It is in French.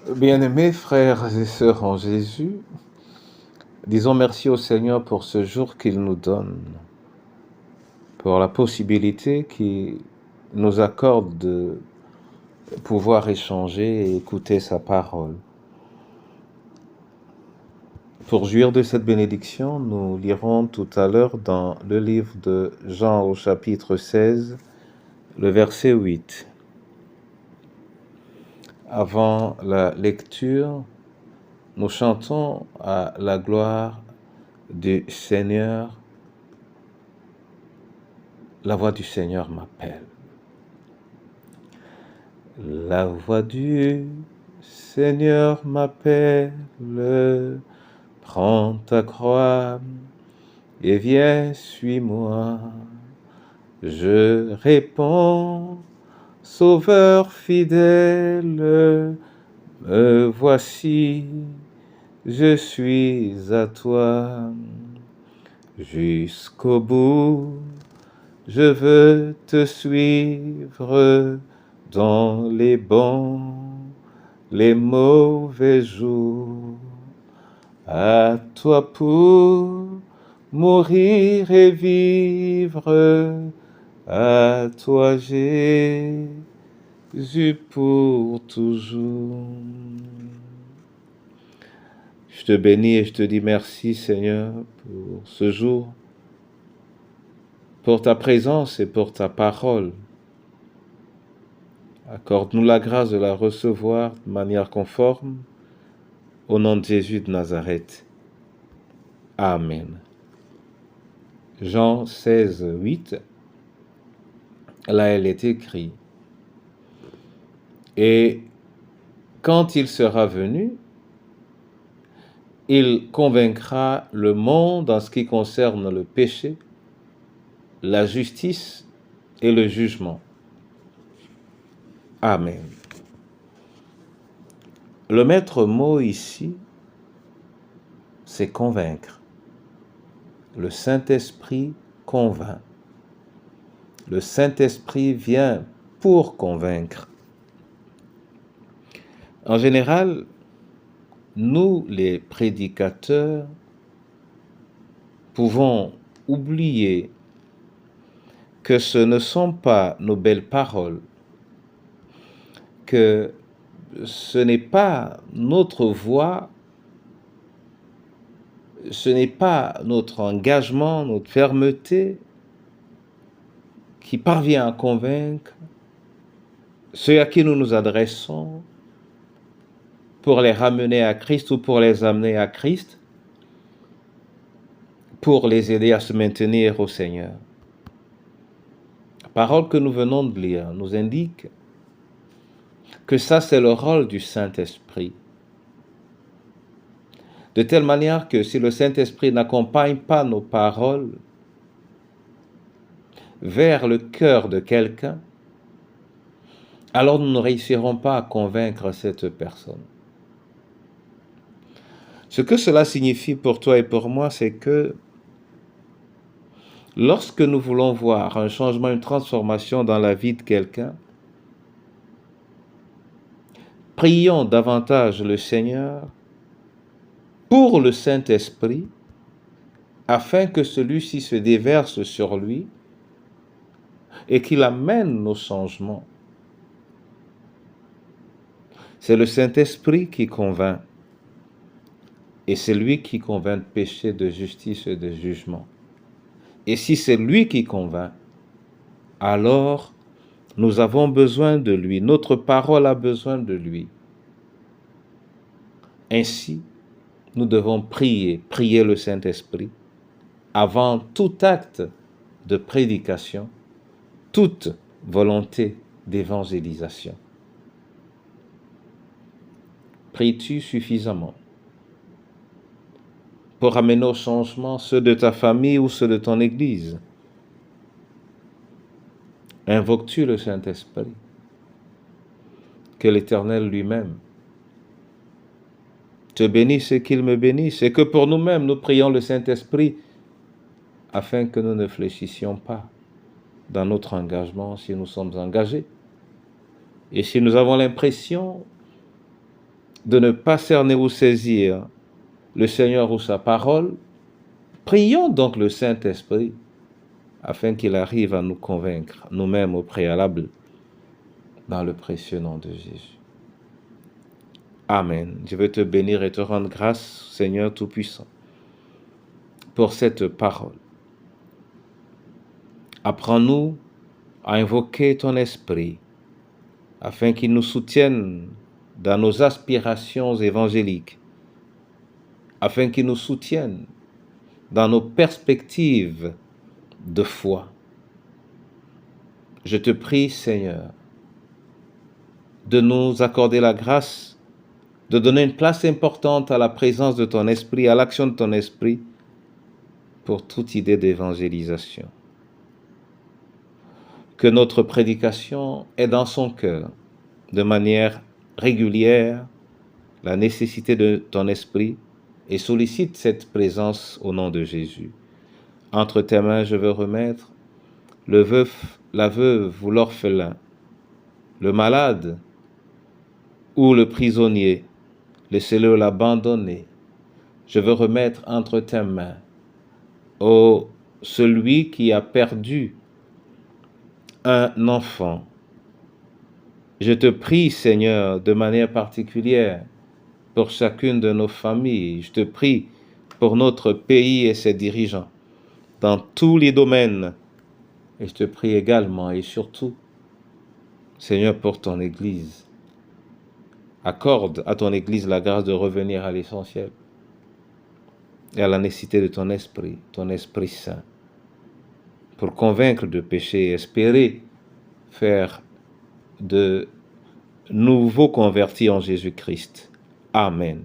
Bien-aimés frères et sœurs en Jésus, disons merci au Seigneur pour ce jour qu'il nous donne, pour la possibilité qu'il nous accorde de pouvoir échanger et écouter sa parole. Pour jouir de cette bénédiction, nous lirons tout à l'heure dans le livre de Jean au chapitre 16, le verset 8. Avant la lecture, nous chantons à la gloire du Seigneur. La voix du Seigneur m'appelle. La voix du Seigneur m'appelle. Prends ta croix et viens, suis-moi. Je réponds, Sauveur fidèle, me voici, je suis à toi. Jusqu'au bout, je veux te suivre dans les bons, les mauvais jours. À toi pour mourir et vivre, à toi Jésus pour toujours. Je te bénis et je te dis merci Seigneur pour ce jour, pour ta présence et pour ta parole. Accorde-nous la grâce de la recevoir de manière conforme. Au nom de Jésus de Nazareth. Amen. Jean 16, 8. Là, il est écrit. Et quand il sera venu, il convaincra le monde en ce qui concerne le péché, la justice et le jugement. Amen. Le maître mot ici, c'est convaincre. Le Saint-Esprit convainc. Le Saint-Esprit vient pour convaincre. En général, nous, les prédicateurs, pouvons oublier que ce ne sont pas nos belles paroles, que ce n'est pas notre voix, ce n'est pas notre engagement, notre fermeté qui parvient à convaincre ceux à qui nous nous adressons pour les ramener à Christ ou pour les amener à Christ, pour les aider à se maintenir au Seigneur. La parole que nous venons de lire nous indique que ça, c'est le rôle du Saint-Esprit. De telle manière que si le Saint-Esprit n'accompagne pas nos paroles vers le cœur de quelqu'un, alors nous ne réussirons pas à convaincre cette personne. Ce que cela signifie pour toi et pour moi, c'est que lorsque nous voulons voir un changement, une transformation dans la vie de quelqu'un, prions davantage le Seigneur pour le Saint-Esprit, afin que celui-ci se déverse sur lui et qu'il amène nos changements. C'est le Saint-Esprit qui convainc, et c'est lui qui convainc de péché, de justice et de jugement. Et si c'est lui qui convainc, alors nous avons besoin de lui, notre parole a besoin de lui. Ainsi, nous devons prier le Saint-Esprit avant tout acte de prédication, toute volonté d'évangélisation. Pries-tu suffisamment pour amener au changement ceux de ta famille ou ceux de ton Église? Invoques-tu le Saint-Esprit? Que l'Éternel lui-même te bénisse et qu'il me bénisse, et que pour nous-mêmes, nous prions le Saint-Esprit afin que nous ne fléchissions pas dans notre engagement si nous sommes engagés. Et si nous avons l'impression de ne pas cerner ou saisir le Seigneur ou sa parole, prions donc le Saint-Esprit afin qu'il arrive à nous convaincre nous-mêmes au préalable dans le précieux nom de Jésus. Amen. Je veux te bénir et te rendre grâce, Seigneur Tout-Puissant, pour cette parole. Apprends-nous à invoquer ton esprit afin qu'il nous soutienne dans nos aspirations évangéliques, afin qu'il nous soutienne dans nos perspectives de foi. Je te prie, Seigneur, de nous accorder la grâce, de donner une place importante à la présence de ton esprit, à l'action de ton esprit, pour toute idée d'évangélisation. Que notre prédication ait dans son cœur, de manière régulière, la nécessité de ton esprit et sollicite cette présence au nom de Jésus. Entre tes mains, je veux remettre le veuf, la veuve ou l'orphelin, le malade ou le prisonnier, laissez-le l'abandonner. Je veux remettre entre tes mains, celui qui a perdu un enfant. Je te prie, Seigneur, de manière particulière, pour chacune de nos familles. Je te prie pour notre pays et ses dirigeants, dans tous les domaines. Et je te prie également et surtout, Seigneur, pour ton Église. Accorde à ton Église la grâce de revenir à l'essentiel et à la nécessité de ton Esprit Saint, pour convaincre de péché et espérer faire de nouveaux convertis en Jésus-Christ. Amen.